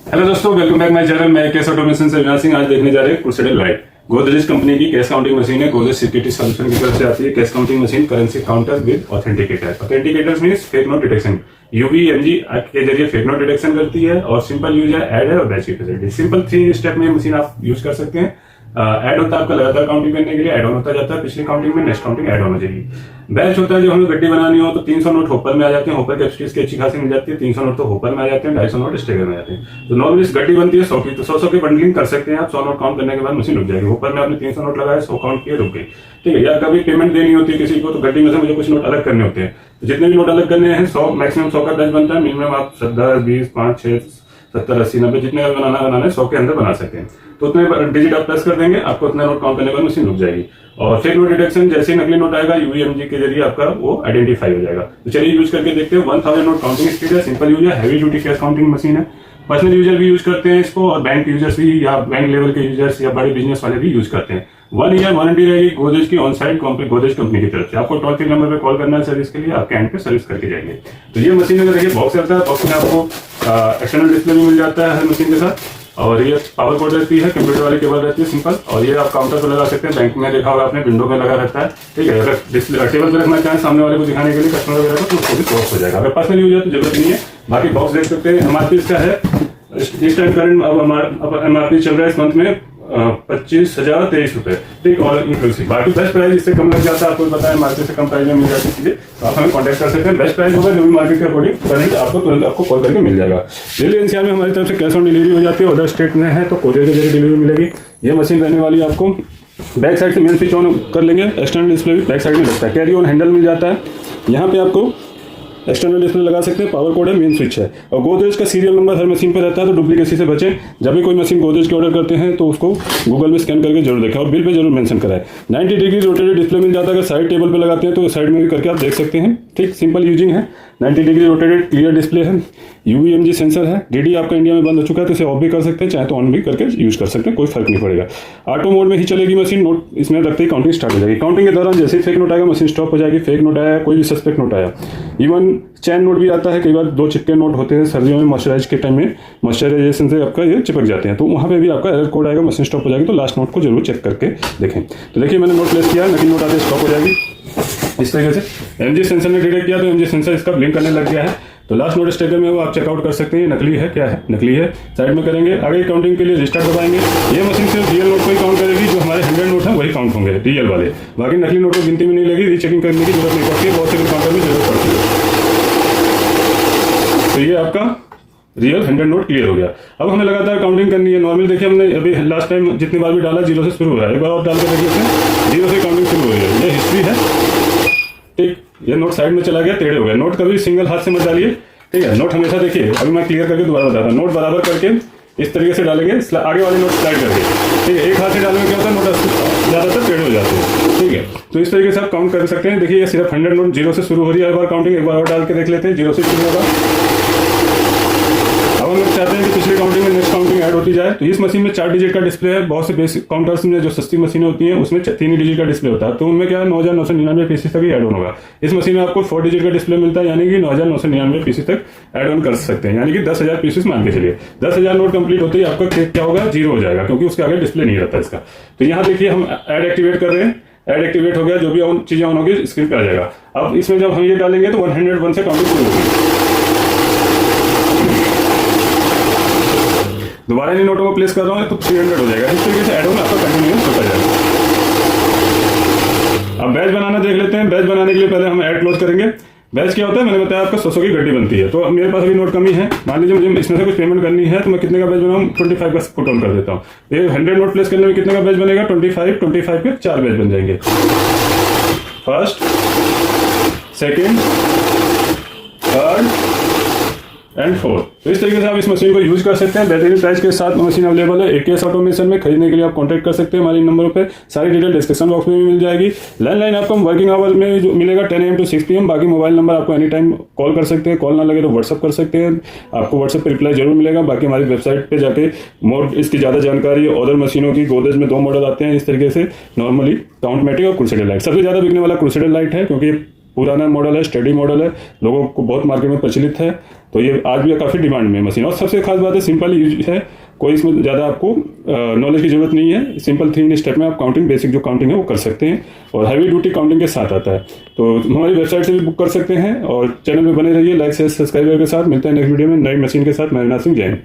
Hello दोस्तों, welcome back my channel. मैं case automation से अविनाश सिंह। आज देखने जा रहे हैं क्रूसेडर लाइट। गोदरेज कंपनी की कैश काउंटिंग मशीन है। गोदरेज सिक्योरिटी सॉल्यूशन की तरफ से आती है cash counting machine, currency counter with authenticator. Authenticators means fake note detection. UVMG के जरिए फेक नोट डिटेक्शन करती है और सिंपल यूज है, ऐड है और बैच की फैसिलिटी। सिंपल 3 स्टेप में मशीन आप यूज कर सकते हैं। ऐड होता है आपका लगातार काउंटिंग करने के लिए, ऐड ऑन होता जाता है पिछली काउंटिंग में, नेक्स्ट काउंटिंग ऐड ऑन हो जाएगी। बैच होता है जब हमें गड्डी बनानी हो तो 300 नोट होपर में आ जाते हैं। होपर कैपेसिटी इसकी अच्छी खासी मिल जाती है। 300 नोट तो होपर में आ जाते हैं, 250 नोट स्टेगर में आते हैं। तो नॉर्मली गड्डी बनती है 100 की, तो 100 की बंडलिंग कर सकते हैं आप। 100 नोट काउंट करने के बाद मशीन रुक जाएगी। होपर में आपने 300 नोट लगाया, 100 काउंट किए, रुक गई। ठीक है। या कभी पेमेंट देनी होती है किसी को तो गड्डी में से मुझे कुछ नोट अलग करने होते हैं, तो जितने भी नोट अलग करने हैं 100 मैक्सिमम 100 का बैच बनता है। मिनिमम आप 10, 20, 5, 6, 70, 80, 90 जितने का बनाना है 100 के अंदर बना सकते हैं। तो उतने डिजिट आप प्रेस कर देंगे, आपको उतना नोट काउंट करने के बाद मशीन रुक जाएगी। और फेक नोट डिटेक्शन जैसे ही नकली नोट आएगा यूवीएमजी के जरिए आपका वो आइडेंटिफाई हो जाएगा। तो चलिए यूज करके देखते हैं। 1000 नोट काउंटिंग स्पीड है, सिंपल यूज है, heavy duty cash counting machine है। पर्सनल यूजर भी यूज करते हैं इसको, और बैंक यूजर्स भी या बैंक लेवल के यूजर्स या बड़े बिजनेस वाले भी यूज करते हैं। 1 ईयर वारंटी रहेगी गोदरेज की ऑन साइट गोदरेज कंपनी की तरफ से। आपको टोल फ्री नंबर पे कॉल करना है सर्विस के लिए, आपके एंड पे सर्विस करके जाएंगे। तो ये मशीन में देखिए बॉक्स रहता है, बॉक्स में आपको एक्सटर्नल डिस्प्ले भी मिल जाता है हर मशीन के साथ। और ये पावर कोड रहती है, कंप्यूटर वाली केबल रहती है सिंपल। और ये आप काउंटर पर लगा सकते हैं, बैंक में देखा होगा आपने विंडो में लगा रहता है। ठीक है। अगर डिस्प्ले टेबल पर रखना चाहें सामने वाले को दिखाने के लिए कस्टमर वगैरह को, तो उसको भी क्रॉस हो जाएगा। अगर पर्सनल यूज है तो जरूरत नहीं है। बाकी बॉक्स देख सकते हैं। एमआरपी इसका है इस टाइम करंट अब एमआरपी चल रहा है इस मंथ में 25,023 रुपए। ठीक। और इंक्लूसिव बाकी बेस्ट प्राइस इससे कम लग जाता है, आपको पता है मार्केट से कम प्राइस में मिल जाती है चीजें, तो आप हमें कांटेक्ट कर सकते हैं। बेस्ट प्राइस होगा जो भी मार्केट के अकॉर्डिंग करेंगे आपको तुरंत आपको कॉल करके मिल जाएगा। दिल्ली एनसीआर में हमारी तरफ से कैश ऑन डिलीवरी हो जाती है। अदर स्टेट में है तो कोरियर के जरिए डिलीवरी मिलेगी। ये मशीन रहने वाली है आपको बैक साइड से मेन स्विच ऑन कर लेंगे। एक्सटर्नल डिस्प्ले भी बैक साइड में लगता है। कैरी ऑन हैंडल मिल जाता है। यहाँ पे आपको एक्सटर्नल डिस्प्ले लगा सकते हैं। पावर कोड है, मेन स्विच है। और गोदरेज का सीरियल नंबर हर मशीन पर रहता है, तो डुप्लीकेसी से बचें। जब भी कोई मशीन गोदरेज की ऑर्डर करते हैं तो उसको गूगल में स्कैन करके जरूर देखें और बिल पे जरूर मेंशन कराएं। 90 डिग्री रोटेटेड डिस्प्ले मिल जाता है। अगर साइड टेबल पे लगाते हैं तो साइड में भी करके आप देख सकते हैं। ठीक। सिंपल यूजिंग है। 90 डिग्री रोटेटेड क्लियर डिस्प्ले है। यूवीएमजी सेंसर है। डीडी आपका इंडिया में बंद हो चुका है तो इसे ऑफ भी कर सकते हैं, चाहे तो ऑन भी करके यूज कर सकते हैं, कोई फर्क नहीं पड़ेगा। ऑटो मोड में ही चलेगी मशीन। नोट इसमें रखते ही काउंटिंग स्टार्ट हो जाएगी। काउंटिंग के दौरान जैसे ही फेक नोट आएगा मशीन स्टॉप हो जाएगी। फेक नोट आया, कोई भी सस्पेक्ट नोट आया, इवन चैन नोट भी आता है। कई बार 2 चिपके नोट होते हैं सर्दियों में, मॉइस्चराइज के टाइम में मॉइस्चराइजेशन से आपका ये चिपक जाते हैं, तो वहाँ पे भी आपका एरर कोड आएगा, मशीन स्टॉप हो जाएगी। तो लास्ट नोट को जरूर चेक करके देखें। तो देखिए मैंने नोट प्लेस किया, नकली नोट आते स्टॉप हो जाएगी इस तरीके से। एमजी सेंसर ने डिटेक्ट किया तो एमजी सेंसर इसका ब्लिंक करने लग गया है। तो लास्ट नोट स्टेकर में वो आप चेकआउट कर सकते हैं नकली है क्या है, नकली है। साइड में करेंगे। आगे काउंटिंग के लिए रिस्टार्ट दबाएंगे। ये मशीन सिर्फ रियल नोट को ही काउंट करेगी, जो हमारे 100 नोट है वही काउंट होंगे रियल वाले। बाकी नकली नोट को गिनती में नहीं लगी, रीचेकिंग करने की जरूरत नहीं पड़ती है, बहुत से काउंटर में जरूरत पड़ती है। तो ये आपका रियल 100 नोट क्लियर हो गया। अब हमें लगातार काउंटिंग करनी है। नॉर्मल देखिए हमने अभी लास्ट टाइम जितनी बार भी डाला 0 से शुरू हो रहा है। एक बार और डाल के देखिए 0 से काउंटिंग शुरू हो रही है। ये हिस्ट्री है। ठीक। ये नोट साइड में चला गया, टेढ़े हो गया। नोट कभी सिंगल हाथ से मत डालिए। ठीक है। नोट हमेशा देखिए, अभी मैं क्लियर करके दोबारा बताता हूँ। नोट बराबर करके इस तरीके से डालेंगे, आगे वाले नोट स्लाइड करके। ठीक है। एक हाथ से डालने में क्या होता है, नोट ज्यादातर टेढ़े हो जाते हैं। ठीक है। तो इस तरीके से आप काउंट कर सकते हैं। देखिए ये सिर्फ 100 नोट 0 से शुरू हो रही है। एक बार काउंटिंग एक बार और डाल के देख लेते हैं। 0 से शुरू होगा। अब हम लोग चाहते हैं कि पिछली काउंटिंग में नेक्स्ट काउंटिंग ऐड होती जाए। तो इस मशीन में 4 डिजिट का डिस्प्ले है। बहुत से बेसिक काउंटर्स में जो सस्ती मशीनें होती हैं उसमें 3 ही डिजिट का डिस्प्ले होता है, तो उनमें क्या है 9,999 पीसेस तक ही ऐड ऑन होगा। इस मशीन में आपको 4 डिजिट का डिस्प्ले मिलता है, यानी कि 9,999 पीसेस तक ऐड ऑन कर सकते हैं, यानी कि 10,000 पीसेस मान के चलिए। 10,000 नोट कंप्लीट होते ही आपका क्या होगा, 0 हो जाएगा, क्योंकि उसके आगे डिस्प्ले नहीं रहता इसका। तो यहाँ देखिए हम ऐड एक्टिवेट कर रहे हैं। ऐड एक्टिवेट हो गया, जो भी चीजें ऑन होगी स्क्रीन पे आ जाएगा। अब इसमें जब हम ये डालेंगे तो 101 से काउंटिंग शुरू होगी। दोबारा इन नोटों को प्लेस कर रहा हूँ तो 300 हो जाएगा। इस तरीके से ऐड ऑन आपका कंटिन्यूअस होता जाएगा। अब बैच बनाना देख लेते हैं। बैच बनाने के लिए पहले हम ऐड क्लोज करेंगे। बैच क्या होता है, मैंने बताया आपका 100 की गड्डी बनती है। तो मेरे पास अभी नोट कमी है, मान लीजिए मुझे इसमें से कुछ पेमेंट करनी है, तो मैं कितने का बैच बनाऊँ, 25 का पुट ऑन कर देता हूँ। ये 100 नोट प्लेस करने में कितने का बैच बनेगा, 25 के 4 बैच बन जाएंगे। First, second, third and 4। तो इस तरीके से आप इस मशीन को यूज कर सकते हैं। बेहतरीन प्राइस के साथ मशीन अवेलेबल है एकेएस ऑटोमेशन में। खरीदने के लिए आप कांटेक्ट कर सकते हैं हमारे नंबरों पे। सारी डिटेल डिस्क्रिप्शन बॉक्स में भी मिल जाएगी। लैंडलाइन आपको वर्किंग आवर में जो मिलेगा 10 AM to 6 PM। बाकी मोबाइल नंबर आपको एनी टाइम कॉल कर सकते हैं, कॉल ना लगे तो व्हाट्सअप कर सकते हैं, आपको व्हाट्सअप पर रिप्लाई जरूर मिलेगा। बाकी हमारी वेबसाइट पर जाके मोड इसकी ज़्यादा जानकारी, अदर मशीनों की गोदरेज में 2 मॉडल आते हैं इस तरीके से, नॉर्मली काउंटमेटिक और क्रूसेडर लाइट। सबसे ज़्यादा बिकने वाला क्रूसेडर लाइट है, क्योंकि पुराना मॉडल है, स्टडी मॉडल है, लोगों को बहुत मार्केट में प्रचलित है, तो ये आज भी काफ़ी डिमांड में है मशीन। और सबसे खास बात है सिंपल यूज है, कोई इसमें ज़्यादा आपको नॉलेज की जरूरत नहीं है। सिंपल 3 स्टेप में आप काउंटिंग, बेसिक जो काउंटिंग है वो कर सकते हैं, और हैवी ड्यूटी काउंटिंग के साथ आता है। तो हमारी वेबसाइट से भी बुक कर सकते हैं, और चैनल में बने रहिए लाइक शेयर सब्सक्राइबर के साथ। मिलते हैं नेक्स्ट वीडियो में नई मशीन के साथ। मैं अविनाश सिंह, जय हिंद।